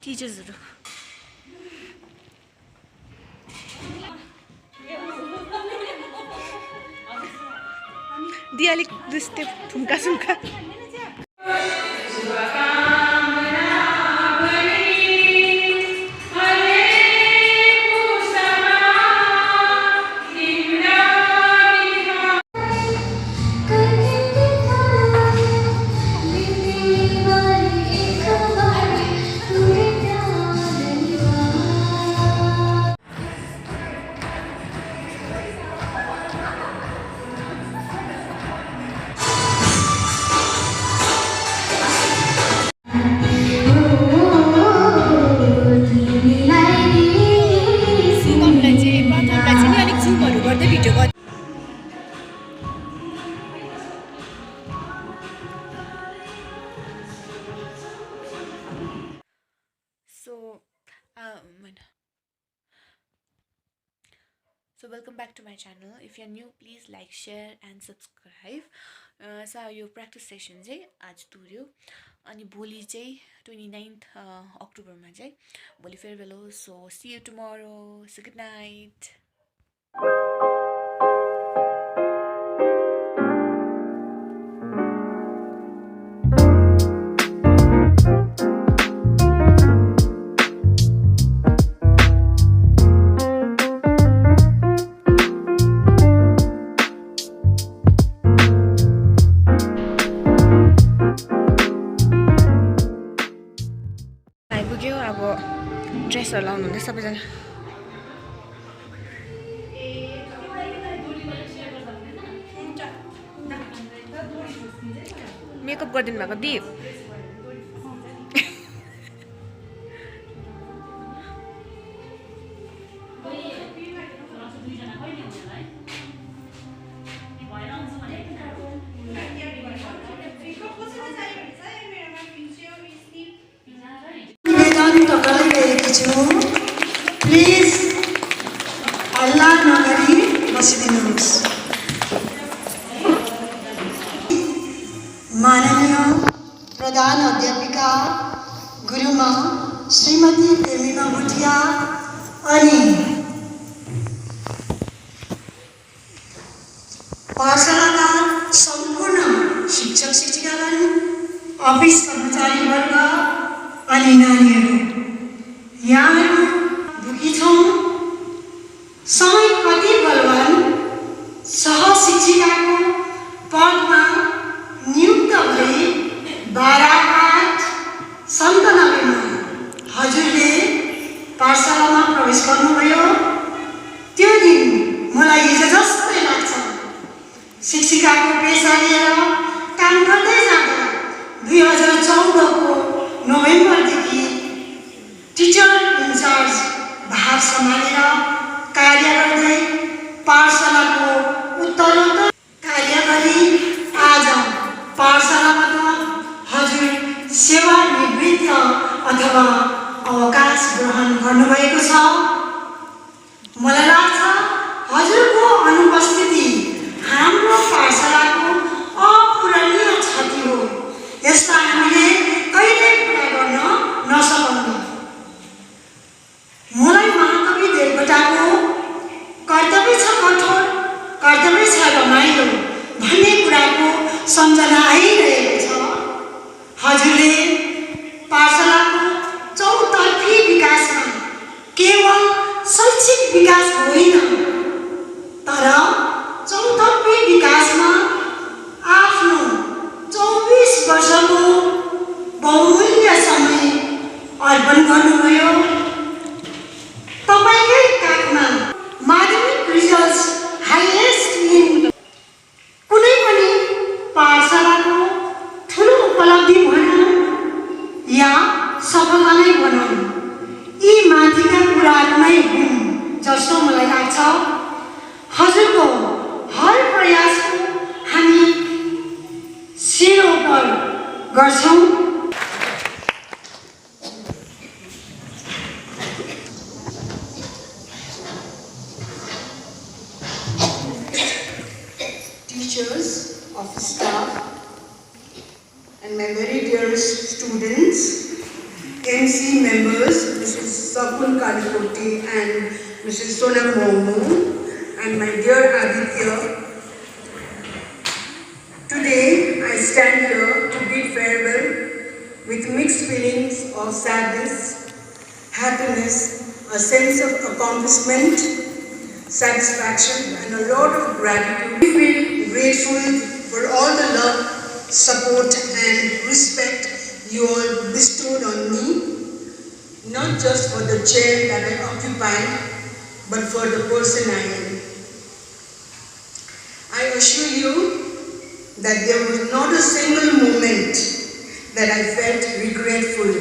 टिचर्सहरु दिया अलिक दुस्ते थुम्का सुम्का So welcome back to my channel. If you're new, please like, share and subscribe. So यो practice session चाहिँ आज तुर्यो अनि भोलि चाहिँ 29th अक्टोबरमा चाहिँ भोलि फेयरवेल हो. So see you tomorrow. So good night. अब ड्रेसहरु लाउनु हुँदैछ सबैजना. मेकअप गरिदिनु भएको दिप. प्लिज हल्ला नगरी बसिदिनुहोस्. माननीय प्रधान अध्यापिका गुरुमा श्रीमती प्रेमिका भुटिया अनि पाठशालाका सम्पूर्ण शिक्षक शिक्षिकागण, अफिस कर्मचारीवर्ग अनि नानीहरू, यहाँहरू दुखी छौँ. समय कति बलवान सहशिक्षिकाको पदमा नियुक्त भई 12/8/97 मा हजुरले पाठशालामा प्रवेश गर्नुभयो. त्यो दिन मलाई हिजो जस्तै लाग्छ. शिक्षिकाको पेसा लिएर काम गर्दै जाँदा 2014 को नोभेम्बरदेखि टिचर इन्चार्ज भार सम्हालेर कार्य गर्दै पाठशालाको उत्तरोत्तर कार्य गरी आज पाठशालाबाट हजुर सेवानिवृत्त अथवा अवकाश ग्रहण गर्नुभएको छ. मलाई लाग्छ हजुरको अनुपस्थिति हाम्रो पाठशालाको अपूरणीय क्षति हो. यसलाई हामीले कहिल्यै पुरा गर्न नसकौँ. मलाई महाकवि देवकोटाको कर्तव्य छ कठोर, कर्तव्य छ रमाइलो भन्ने कुराको सम्झना आइरहेको छ. हजुरले पाठशालाको चौतर्फी विकासमा केवल शैक्षिक विकास होइन तर चौतर्फी विकासमा आफ्नो 24 वर्षको बहुमूल्य समय अर्पण गर्नुभयो. तपाईकै काखमा माध्यमिक रिजल्ट्स हाइएस्ट इन कुनै पनि पाठशालाको ठुलो उपलब्धि भनौँ या सफलता नै भनौँ, यी माथिका कुराहरू नै हुन् जस्तो मलाई लाग्छ. हजुरको हर प्रयासको हामी शिरोपर गर्छौँ. Teachers, office staff, and my very dear students, MC members, Mrs. Sapun Kalikoti and Mrs. Sonam Momu, and my dear Aditya. Today I stand here to bid farewell with mixed feelings of sadness, happiness, a sense of accomplishment, satisfaction, and a lot of gratitude. I feel grateful for all the love, support, and respect you all bestowed on me, not just for the chair that I occupy, but for the person I am. I assure you that there was not a single moment that I felt regretful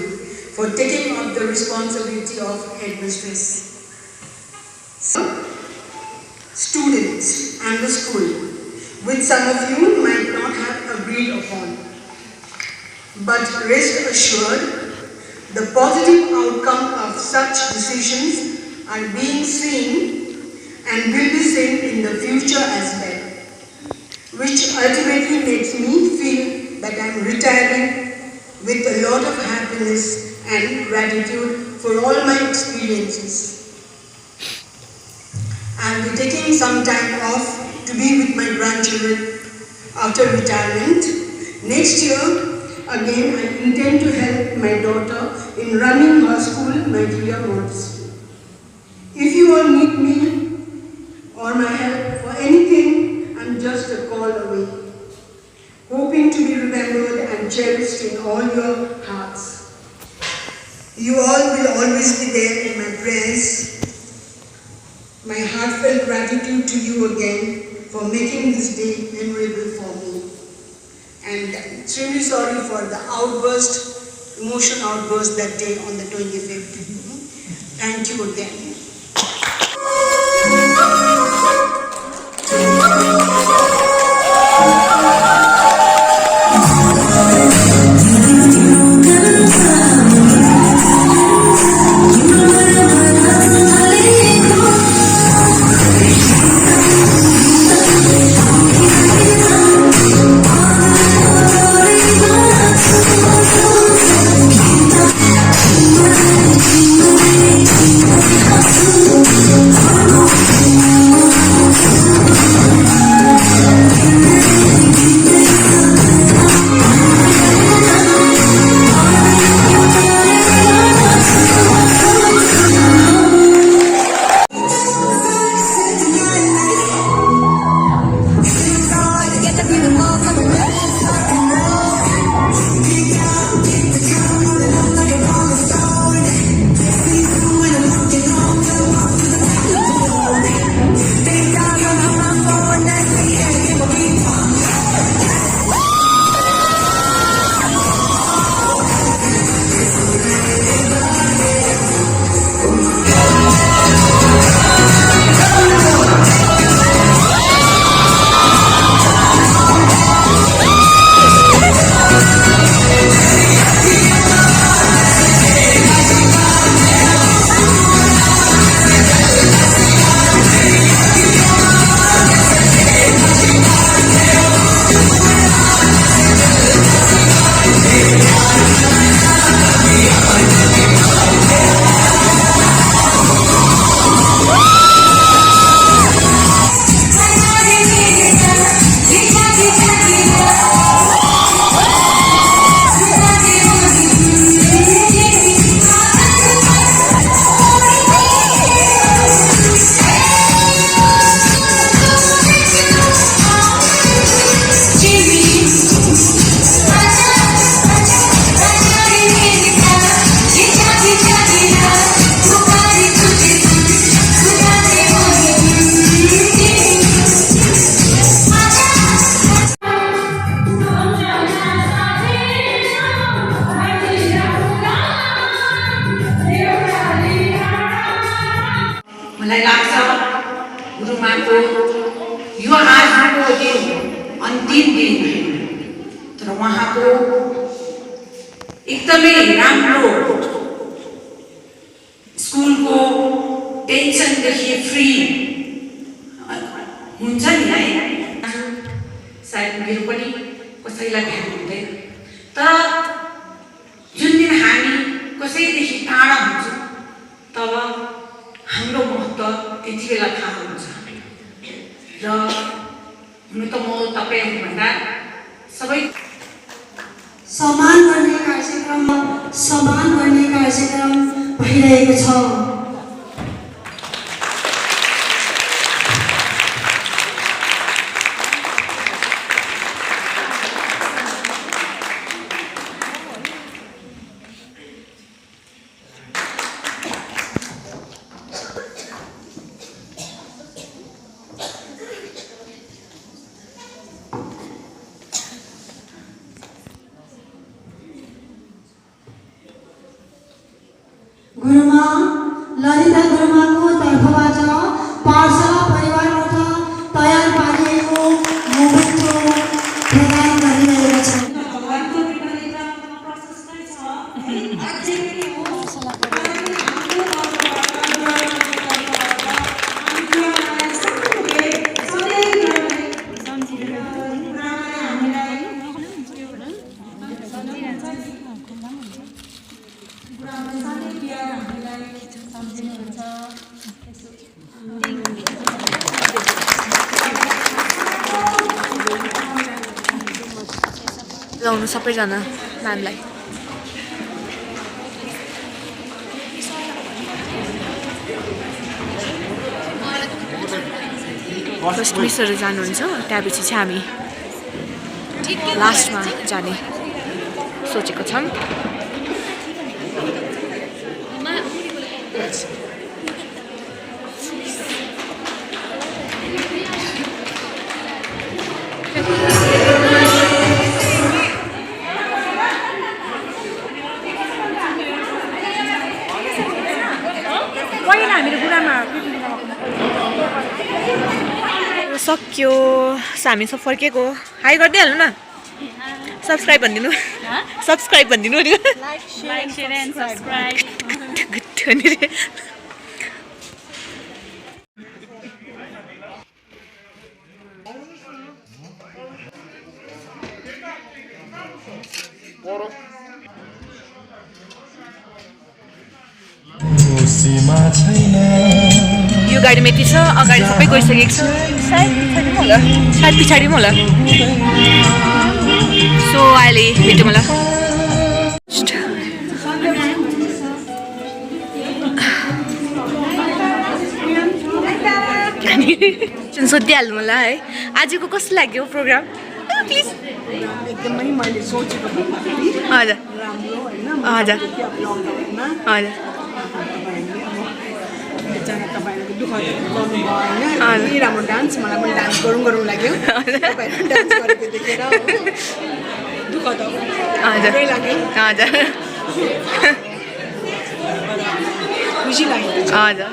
for taking up the responsibility of headmistress. Students and the school, which some of you might not have agreed upon. But rest assured, the positive outcome of such decisions are being seen and will be seen in the future as well, which ultimately makes me feel that I am retiring with a lot of happiness and gratitude for all my experiences. I will be taking some time off to be with my grandchildren after retirement. Next year, again, I intend to help my daughter in running her school, my dear Montessori. If you all need me or my help for anything, I'm just a call away, hoping to be remembered and cherished in all your hearts. You all will always be there in my prayers. My heartfelt gratitude to you again for making this day memorable for me. And I'm extremely sorry for the emotional outburst that day on the 25th. Thank you again. मलाई लाग्छ गुरुमाको यो आजको दिन अन्तिम दिन तर उहाँको एकदमै राम्रो स्कुलको टेन्सनदेखि फ्री हुन्छ नि है। सायद मेरो पनि कसैलाई थाहा हुँदैन, तर जुन दिन हामी कसैदेखि टाढा हुन्छु तब हाम्रो महत्त्व त्यति बेला थाहा हुन्छ। र हुन त म तपाईहरुभन्दा सबै समान गर्ने कार्यक्रम भइरहेको छ। गुरुमा ललिता गुरुमाको तर्फबाट पाठशाला परिवारबाट तयार पारिएको मोमेन्टो प्रदान गरिरहेको छ। भगवानको कृपाले प्राप्तमा प्रशस्तै छ। अझै पनि हो लाउनु सबैजना म्यामलाई। फर्स्ट मिसहरू जानुहुन्छ, त्यहाँपछि चाहिँ हामी लास्टमा जाने सोचेको छौँ। सक्यो, हामी सब फर्केको। हाई गरिदिइहाल्नु न, सब्सक्राइब भनिदिनु, सब्सक्राइब भनिदिनु। Like, share and subscribe. यो गाडीमा यति छ, अगाडि सबै गइसकेको छ, सायद पछाडि होला। सो अहिले भेटौँ होला। सोधिहाल्नु होला है, आजको कस्तो लाग्यो प्रोग्राम? प्लिज। एकदमै मैले सोचेको भन्दा पनि हजुर राम्रो हैन। हजुर लकडाउनमा हजुर तपाईहरुको दुःख गर्नु भएन। यति राम्रो डान्स, मलाई पनि डान्स गरौँ लाग्यो। तपाईहरु डान्स गरेको देखेर हो दुःख त हजुर लाग्यो। हजुर खुसी लाग्यो। हजुर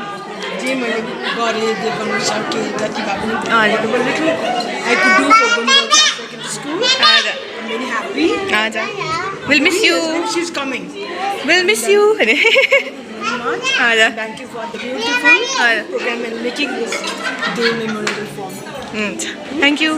जे मैले गरेँ, जे गर्न सकेँ, जति भए पनि हजुर I could do for Bengal secondary school. हजुर I'm very happy. हजुर will miss you, She's coming. Will miss you अरे। Much. हजुर Thank you for the beautiful program and making this day memorable for me. हुन्छ, thank you.